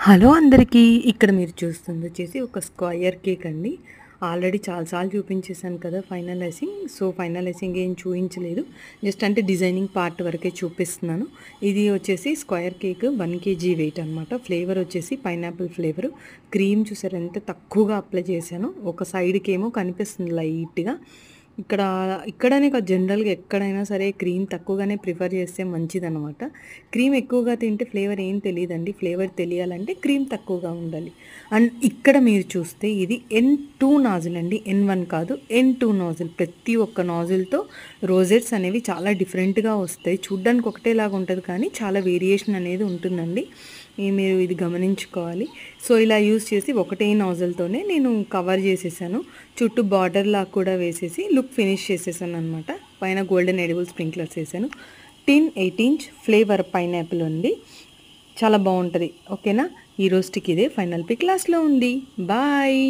Hello అందరికీ. ఇక్కడ మీరు చూస్తుంది వచ్చేసి ఒక స్క్వయర్ కేక్ అండి. ఆల్రెడీ చాలా సార్లు చూపించేసాను కదా ఫైనలైజింగ్. సో, ఫైనలైజింగ్ ఏం చూయించలేదు. జస్ట్ అంటే డిజైనింగ్ పార్ట్ వరకే చూపిస్తున్నాను. ఇది వచ్చేసి స్క్వయర్ కేక్ 1 కేజీ వెయిట్ అనమాట. ఫ్లేవర్ వచ్చేసి పైనాపిల్ ఫ్లేవరు. క్రీమ్ చూసారా ఎంత తక్కువగా అప్లై చేశానో. ఒక సైడ్‌కి ఏమో కనిపిస్తుంది లైట్‌గా. ఇక్కడనే కాదు, జనరల్‌గా ఎక్కడైనా సరే క్రీమ్ తక్కువగానే ప్రిఫర్ చేస్తే మంచిదనమాట. క్రీమ్ ఎక్కువగా తింటే ఫ్లేవర్ ఏం తెలీదండి. ఫ్లేవర్ తెలియాలంటే క్రీమ్ తక్కువగా ఉండాలి. అండ్ ఇక్కడ మీరు చూస్తే ఇది N2 నాజిల్ అండి. N1 కాదు, N2 నాజిల్. ప్రతి ఒక్క నాజిల్‌తో రోజెట్స్ అనేవి చాలా డిఫరెంట్‌గా వస్తాయి. చూడ్డానికి ఒకటేలాగా ఉంటది కానీ చాలా వేరియేషన్ అనేది ఉంటుందండి. మీరు ఇది గమనించుకోవాలి. సో, ఇలా యూజ్ చేసి ఒకటే నాజిల్‌తోనే నేను కవర్ చేసేసాను. చుట్టూ బార్డర్‌లాగా కూడా వేసేసి లుక్ ఫినిష్ చేసేసాననమాట. పైన గోల్డెన్ ఎడిబుల్ స్ప్రింక్లర్స్ వేసాను. టిన్ 8 ఇంచ్ ఫ్లేవర్ పైనాపిల్ ఉంది. చాలా బావుంటది. ఓకేనా? ఈ రోజుకి ఇదే ఫైనల్ పిక్. లాస్ట్‌లో ఉంది. బాయ్.